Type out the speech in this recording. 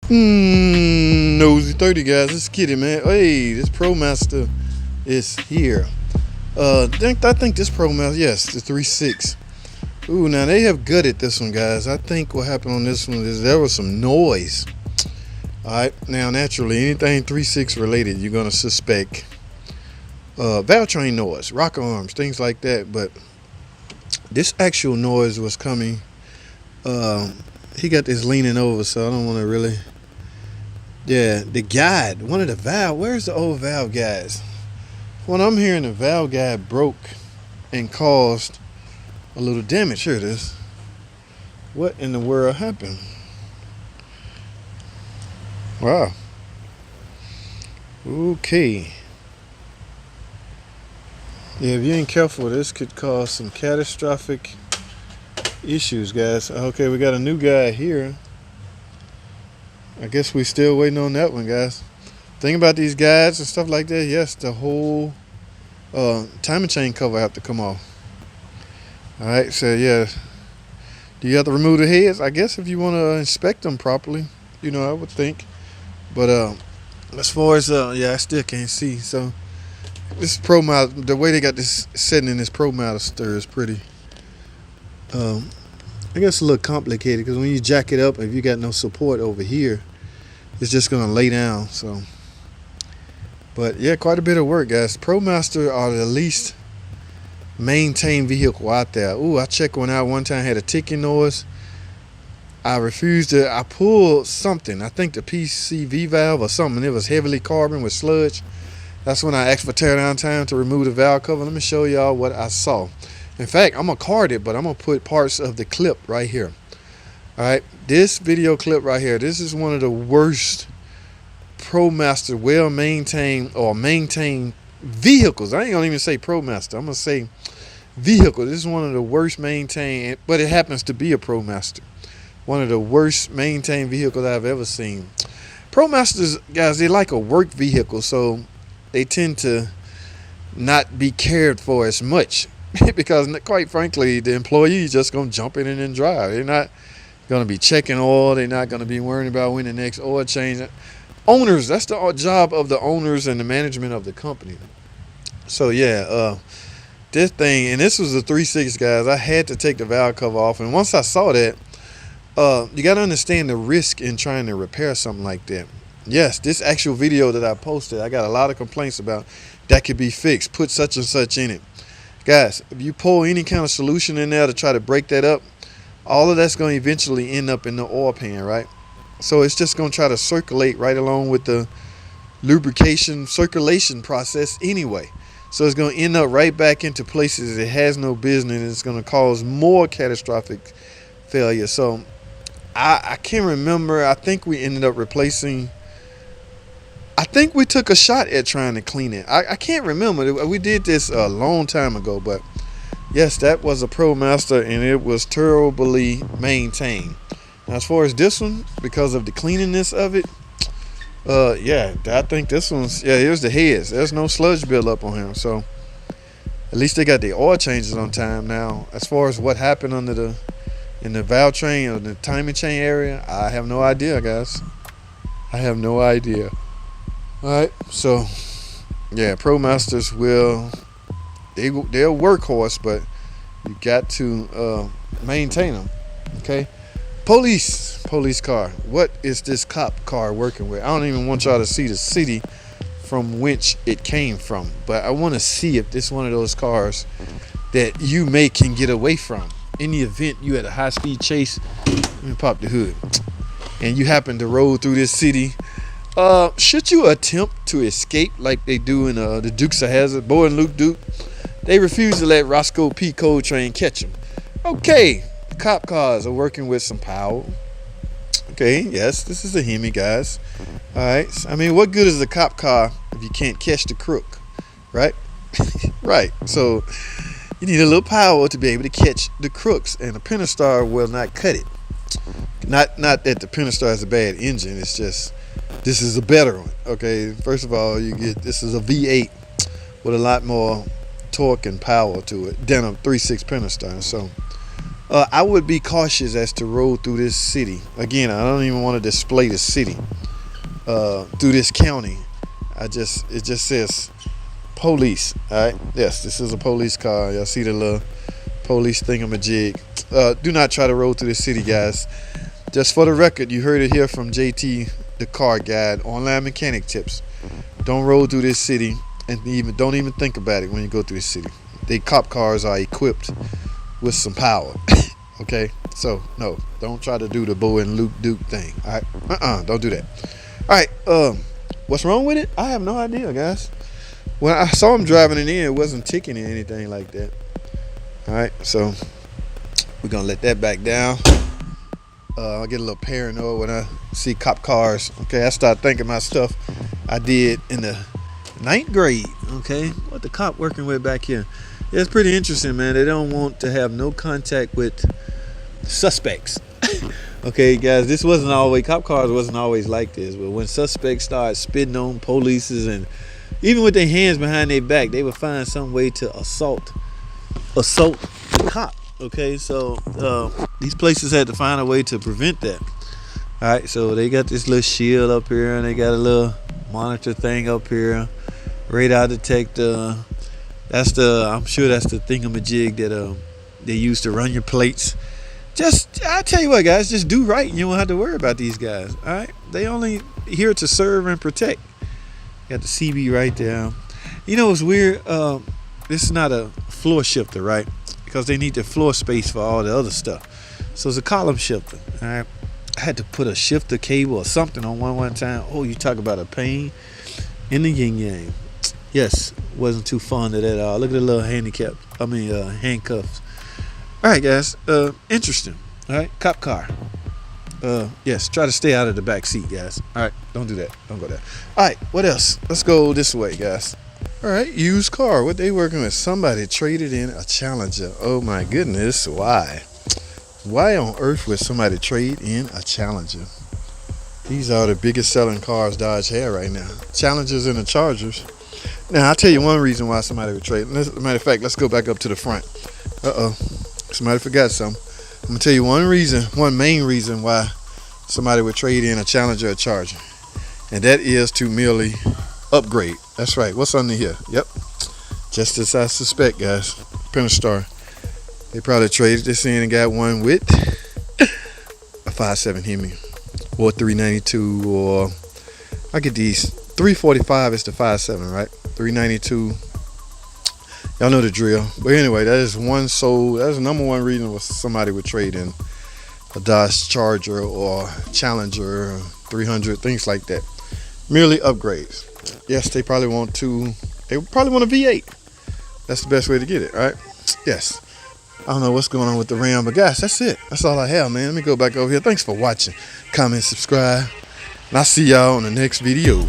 Nosy 30 guys, it's Kitty, man. Hey, this ProMaster is here. I think this ProMaster, yes, the 3.6. Ooh, now they have gutted this one, guys. I think what happened on this one is there was some noise. Alright, now naturally, anything 3.6 related, you're gonna suspect valve train noise, rocker arms, things like that. But this actual noise was coming. He got this leaning over, so I don't want to really. Yeah, the guide, one of the valve. Where's the old valve guides? When I'm hearing the valve guide broke and caused a little damage. Here it is. What in the world happened? Wow. Okay. Yeah, if you ain't careful, this could cause some catastrophic issues, guys. Okay, we got a new guy here. I guess we still waiting on that one, guys. Thing about these guides and stuff like that, yes, the whole timing chain cover have to come off. Alright, so yeah. Do you have to remove the heads? I guess if you want to inspect them properly, I would think. But as far as yeah, I still can't see. So this ProMaster, the way they got this setting in this ProMaster is pretty I guess a little complicated, because when you jack it up, if you got no support over here, it's just gonna lay down. So, but yeah, quite a bit of work, guys. ProMaster are the least maintained vehicle out there. Ooh, I checked one out one time, had a ticking noise. I refused to. I pulled something. I think the PCV valve or something. It was heavily carbon with sludge. That's when I asked for teardown time to remove the valve cover. Let me show y'all what I saw. In fact, I'm going to card it, but I'm going to put parts of the clip right here. All right, this video clip right here, this is one of the worst ProMaster well-maintained or maintained vehicles. I ain't going to even say ProMaster. I'm going to say vehicle. This is one of the worst maintained, but it happens to be a ProMaster. One of the worst maintained vehicles I've ever seen. ProMasters, guys, they like a work vehicle, so they tend to not be cared for as much. Because quite frankly, the employee is just going to jump in and drive. They're not going to be checking oil. They're not going to be worrying about when the next oil change. Owners, that's the job of the owners and the management of the company. So yeah, this thing, and this was a 3.6, guys. I had to take the valve cover off, and once I saw that, you got to understand the risk in trying to repair something like that. Yes, this actual video that I posted, I got a lot of complaints about that could be fixed. Put such and such in it. Guys, if you pour any kind of solution in there to try to break that up, all of that's going to eventually end up in the oil pan, right? So it's just going to try to circulate right along with the lubrication circulation process anyway. So it's going to end up right back into places it has no business, and it's going to cause more catastrophic failure. So I can't remember. I think we ended up replacing. I think we took a shot at trying to clean it. I can't remember. We did this a long time ago, but yes, that was a ProMaster, and it was terribly maintained. Now, as far as this one, because of the cleanliness of it, yeah, I think this one's, yeah, here's the heads. There's no sludge buildup on him, so at least they got the oil changes on time. Now, as far as what happened in the valve train or the timing chain area, I have no idea, guys. I have no idea. Alright, so yeah, ProMasters they're a workhorse, but you got to maintain them. Okay, police car. What is this cop car working with? I don't even want y'all to see the city from which it came from, but I want to see if this is one of those cars that you can get away from. In the event you had a high-speed chase, let me pop the hood, and you happen to roll through this city. Should you attempt to escape like they do in the Dukes of Hazzard, Bo and Luke Duke, they refuse to let Roscoe P. Coltrane catch them. Okay, cop cars are working with some power. Okay, yes, this is a Hemi, guys. All right, I mean, what good is a cop car if you can't catch the crook, right? Right. So you need a little power to be able to catch the crooks, and the Pentastar will not cut it. Not that the Pentastar is a bad engine. It's just this is a better one. Okay, first of all, this is a V8 with a lot more torque and power to it than a 3.6 Pentastar. So I would be cautious as to road through this city. Again, I don't even want to display the city through this county. It just says police. All right. Yes, this is a police car. Y'all see the little police thingamajig. Do not try to road through the city, guys. Just for the record, you heard it here from JT, the car guide, online mechanic tips. Don't roll through this city, and don't even think about it when you go through this city. The cop cars are equipped with some power. Okay, so no, don't try to do the Bo and Luke Duke thing. All right, don't do that. All right, what's wrong with it? I have no idea, guys. When I saw him driving it in, it wasn't ticking or anything like that. All right, so we're gonna let that back down. I get a little paranoid when I see cop cars. Okay, I start thinking my stuff I did in the 9th grade. Okay, what the cop working with back here? Yeah, it's pretty interesting, man. They don't want to have no contact with suspects. Okay, guys, this wasn't always, cop cars wasn't always like this. But when suspects start spitting on polices and even with their hands behind their back, they would find some way to assault the cop. Okay, so these places had to find a way to prevent that. All right, so they got this little shield up here, and they got a little monitor thing up here, radar detector. I'm sure that's the thingamajig that they use to run your plates. I tell you what, guys, just do right, and you won't have to worry about these guys. All right, they only here to serve and protect. Got the CB right there. You know what's weird? This is not a floor shifter, right? Because they need the floor space for all the other stuff. So it's a column shifter. All right. I had to put a shifter cable or something on one time. Oh, you talk about a pain in the yin yang. Yes, wasn't too fond of that at all. Look at the little handcuffs. All right, guys. Interesting. All right, cop car. Yes, try to stay out of the back seat, guys. All right, don't do that. Don't go there. All right, what else? Let's go this way, guys. All right, used car. What they working with? Somebody traded in a Challenger. Oh my goodness, why? Why on earth would somebody trade in a Challenger? These are the biggest selling cars Dodge has right now. Challengers and the Chargers. Now, I'll tell you one reason why somebody would trade. As a matter of fact, let's go back up to the front. Somebody forgot something. I'm going to tell you one main reason why somebody would trade in a Challenger or a Charger. And that is to merely upgrade. That's right. What's under here? Yep. Just as I suspect, guys. Pentastar. They probably traded this in and got one with a 5.7 Hemi or 392, or I get these 345 is the 5.7, right? 392. Y'all know the drill. But anyway, that is the number one reason why somebody would trade in a Dodge Charger or Challenger 300, things like that. Merely upgrades. Yes, they probably want a V8. That's the best way to get it, right? Yes. I don't know what's going on with the Ram, but guys, that's it. That's all I have, man. Let me go back over here. Thanks for watching. Comment, subscribe, and I'll see y'all on the next video.